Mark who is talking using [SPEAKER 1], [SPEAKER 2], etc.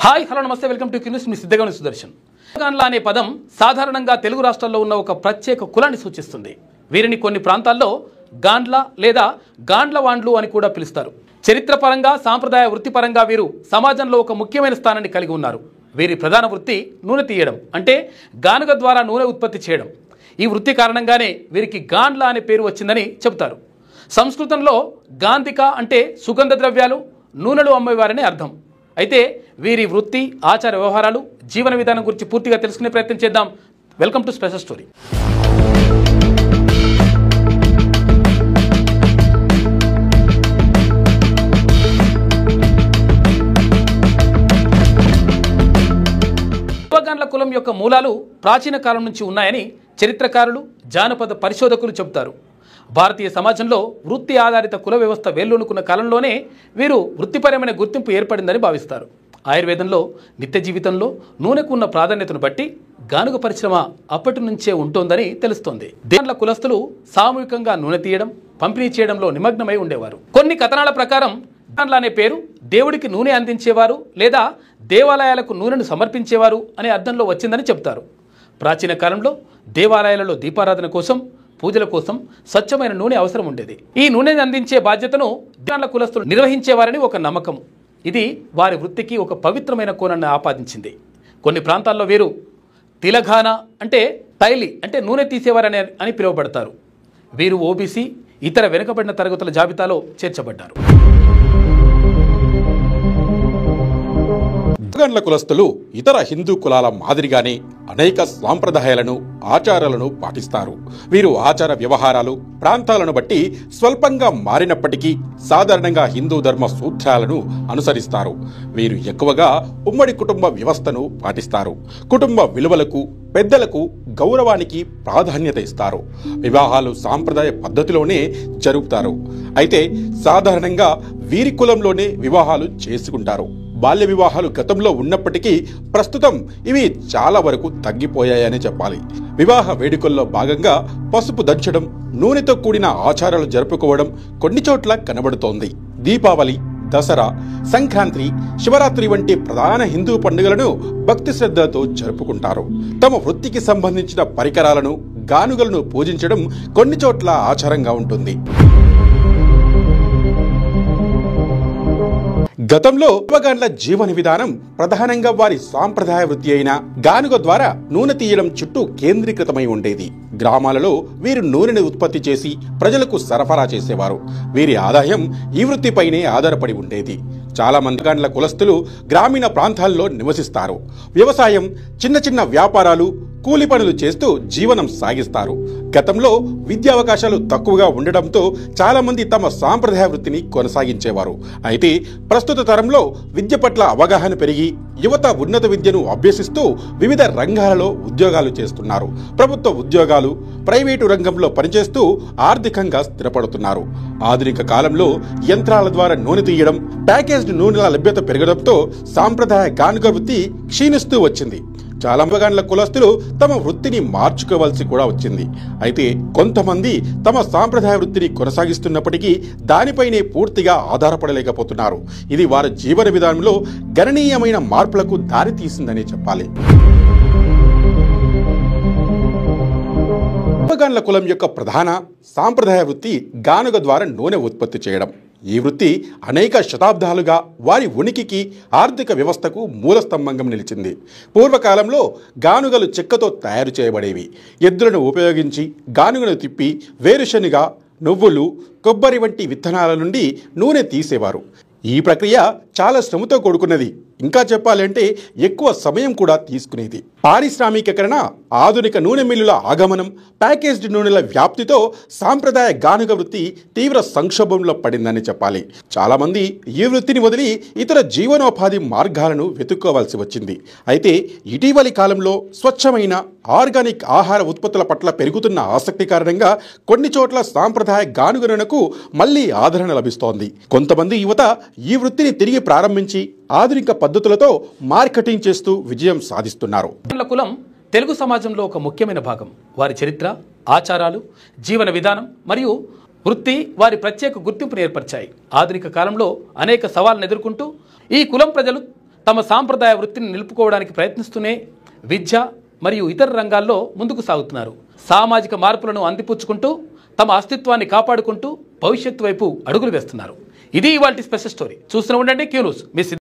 [SPEAKER 1] Hi hello నమస్తే welcome to Q News. మీ సిద్ధగాని సుదర్శన్. గాండ్ల అనే పదం సాధారణంగా తెలుగు రాష్ట్రాల్లో ఉన్న ఒక ప్రత్యేక కులాన్ని సూచిస్తుంది. వీరిని కొన్ని ప్రాంతాల్లో గాండ్ల లేదా గాండ్లవాండ్లు అని కూడా పిలుస్తారు. చరిత్రపరంగా సాంప్రదాయ వృత్తిపరంగా వీరు సమాజంలో ఒక ముఖ్యమైన స్థానాన్ని కలిగి ఉన్నారు. వీరి ప్రధాన వృత్తి నూనె తీయడం, అంటే గానుగ ద్వారా నూనె ఉత్పత్తి చేయడం. ఈ వృత్తి కారణంగానే వీరికి గాండ్ల అనే పేరు వచ్చిందని చెబుతారు. సంస్కృతంలో గాంధిక అంటే సుగంధ ద్రవ్యాలు, నూనెలు అమ్మేవారని అర్థం. అయితే వీరి వృత్తి, ఆచార వ్యవహారాలు, జీవన విధానం గురించి పూర్తిగా తెలుసుకునే ప్రయత్నం చేద్దాం. Welcome to special story. Gandla కులం యొక్క మూలాలు ప్రాచీన కాలం నుంచి ఉన్నాయని చరిత్రకారులు, జానపద పరిశోధకులు చెబుతారు. భారతీయ సమాజంలో వృత్తి ఆధారిత కుల వ్యవస్థ వేళ్ళూనుకున్న కాలంలోనే వీరు వృత్తిపరమైన గుర్తింపు ఏర్పడిందని భావిస్తారు. ఆయుర్వేదంలో నిత్య జీవితంలో నూనెకు ఉన్న ప్రాధాన్యతను బట్టి గానుగ పరిశ్రమ అప్పటి నుంచే ఉంటోందని తెలుస్తోంది. గాండ్ల కులస్తులు సామూహికంగా నూనె తీయడం, పంపిణీ చేయడంలో నిమగ్నమై ఉండేవారు. కొన్ని కథనాల ప్రకారం గాండ్ల అనే పేరు దేవుడికి నూనె అందించేవారు లేదా దేవాలయాలకు నూనెను సమర్పించేవారు అనే అర్థంలో వచ్చిందని చెబుతారు. ప్రాచీన కాలంలో దేవాలయాలలో దీపారాధన కోసం, పూజల కోసం స్వచ్ఛమైన నూనె అవసరం ఉండేది. ఈ నూనెని అందించే బాధ్యతను గాండ్ల కులస్తులు నిర్వహించేవారని ఒక నమ్మకం. ఇది వారి వృత్తికి ఒక పవిత్రమైన కోణాన్ని ఆపాదించింది. కొన్ని ప్రాంతాల్లో వీరు తిలఘాన అంటే తైలి అంటే నూనె తీసేవారని అని పిలువబడతారు. వీరు ఓబీసీ, ఇతర వెనుకబడిన తరగతుల జాబితాలో చేర్చబడ్డారు.
[SPEAKER 2] గాండ్ల కులస్తులు ఇతర హిందూ కులాల మాదిరిగానే అనేక సాంప్రదాయాలను, ఆచారాలను పాటిస్తారు. వీరు ఆచార వ్యవహారాలు ప్రాంతాలను బట్టి స్వల్పంగా మారినప్పటికీ సాధారణంగా హిందూ ధర్మ సూత్రాలను అనుసరిస్తారు. వీరు ఎక్కువగా ఉమ్మడి కుటుంబ వ్యవస్థను పాటిస్తారు. కుటుంబ విలువలకు, పెద్దలకు గౌరవానికి ప్రాధాన్యత ఇస్తారు. వివాహాలు సాంప్రదాయ పద్ధతిలోనే జరుపుతారు. అయితే సాధారణంగా వీరి కులంలోనే వివాహాలు చేసుకుంటారు. బాల్య వివాహాలు గతంలో ఉన్నప్పటికీ ప్రస్తుతం ఇవి చాలా వరకు తగ్గిపోయాయని చెప్పాలి. వివాహ వేడుకల్లో భాగంగా పసుపు దంచడం, నూనెతో కూడిన ఆచారాలు జరుపుకోవడం కొన్ని చోట్ల కనబడుతోంది. దీపావళి, దసరా, సంక్రాంతి, శివరాత్రి వంటి ప్రధాన హిందూ పండుగలను భక్తి శ్రద్ధలతో జరుపుకుంటారు. తమ వృత్తికి సంబంధించిన పరికరాలను, గానుగలను పూజించడం కొన్ని చోట్ల ఆచారంగా ఉంటుంది. గతంలో గాండ్ల జీవన విధానం ప్రధానంగా వారి సాంప్రదాయ వృత్తి అయిన గానుగ ద్వారా నూనె తీయడం చుట్టూ కేంద్రీకృతమై ఉండేది. గ్రామాలలో వీరు నూనెను ఉత్పత్తి చేసి ప్రజలకు సరఫరా చేసేవారు. వీరి ఆదాయం ఈ వృత్తిపైనే ఆధారపడి ఉండేది. చాలా మంది గాండ్ల కులస్తులు గ్రామీణ ప్రాంతాల్లో నివసిస్తారు. వ్యవసాయం, చిన్న చిన్న వ్యాపారాలు, కూలి పనులు చేస్తూ జీవనం సాగిస్తారు. గతంలో విద్యావకాశాలు తక్కువగా ఉండడంతో చాలా మంది తమ సాంప్రదాయ వృత్తిని కొనసాగించేవారు. అయితే ప్రస్తుత తరంలో విద్య పట్ల అవగాహన పెరిగి యువత ఉన్నత విద్యను అభ్యసిస్తూ వివిధ రంగాలలో ఉద్యోగాలు చేస్తున్నారు. ప్రభుత్వ ఉద్యోగాలు, ప్రైవేటు రంగంలో పనిచేస్తూ ఆర్థికంగా స్థిరపడుతున్నారు. ఆధునిక కాలంలో యంత్రాల ద్వారా నూనె తీయడం, ప్యాకేజ్డ్ నూనెల లభ్యత పెరగడంతో సాంప్రదాయ గానుగ వృత్తి క్షీణిస్తూ వచ్చింది. చాలా గాండ్ల కులస్తులు తమ వృత్తిని మార్చుకోవాల్సి కూడా వచ్చింది. అయితే కొంతమంది తమ సాంప్రదాయ వృత్తిని కొనసాగిస్తున్నప్పటికీ దానిపైనే పూర్తిగా ఆధారపడలేకపోతున్నారు. ఇది వారి జీవన విధానంలో గణనీయమైన మార్పులకు దారితీసిందని చెప్పాలి. గాండ్ల కులం యొక్క ప్రధాన సాంప్రదాయ వృత్తి గానుగ ద్వారా నూనె ఉత్పత్తి చేయడం. ఈ వృత్తి అనేక శతాబ్దాలుగా వారి ఉనికికి, ఆర్థిక వ్యవస్థకు మూలస్తంభంగా నిలిచింది. పూర్వకాలంలో గానుగలు చెక్కతో తయారు చేయబడేవి. ఎద్దులను ఉపయోగించి గానుగను తిప్పి వేరుశనగ, నువ్వులు, కొబ్బరి వంటి విత్తనాల నుండి నూనె తీసేవారు. ఈ ప్రక్రియ చాలా శ్రమతో కూడుకున్నది. ఇంకా చెప్పాలంటే ఎక్కువ సమయం కూడా తీసుకునేది. పారిశ్రామికీకరణ, ఆధునిక నూనె మిల్లుల ఆగమనం, ప్యాకేజ్డ్ నూనెల వ్యాప్తితో సాంప్రదాయ గానుగ వృత్తి తీవ్ర సంక్షోభంలో పడిందని చెప్పాలి. చాలామంది ఈ వృత్తిని వదిలి ఇతర జీవనోపాధి మార్గాలను వెతుక్కోవాల్సి వచ్చింది. అయితే ఇటీవలి కాలంలో స్వచ్ఛమైన ఆర్గానిక్ ఆహార ఉత్పత్తుల పట్ల పెరుగుతున్న ఆసక్తి కారణంగా కొన్ని చోట్ల సాంప్రదాయ గానుగ నూనెకు మళ్లీ ఆదరణ లభిస్తోంది. కొంతమంది యువత ఈ వృత్తిని తిరిగి ప్రారంభించి ఆధునిక పద్ధతులతో మార్కెటింగ్ చేస్తూ విజయం సాధిస్తున్నారు.
[SPEAKER 1] గాండ్ల కులం తెలుగు సమాజంలో ఒక ముఖ్యమైన భాగం. వారి చరిత్ర, ఆచారాలు, జీవన విధానం మరియు వృత్తి వారి ప్రత్యేక గుర్తింపును ఏర్పరిచాయి. ఆధునిక కాలంలో అనేక సవాళ్లను ఎదుర్కొంటూ ఈ కులం ప్రజలు తమ సాంప్రదాయ వృత్తిని నిలుపుకోవడానికి ప్రయత్నిస్తూనే విద్య మరియు ఇతర రంగాల్లో ముందుకు సాగుతున్నారు. సామాజిక మార్పులను అందిపుచ్చుకుంటూ తమ అస్తిత్వాన్ని కాపాడుకుంటూ భవిష్యత్తు వైపు అడుగులు వేస్తున్నారు. ఇది ఇవాల్టి స్పెషల్ స్టోరీ. చూస్తూనే ఉండండి క్యూ న్యూస్. మీ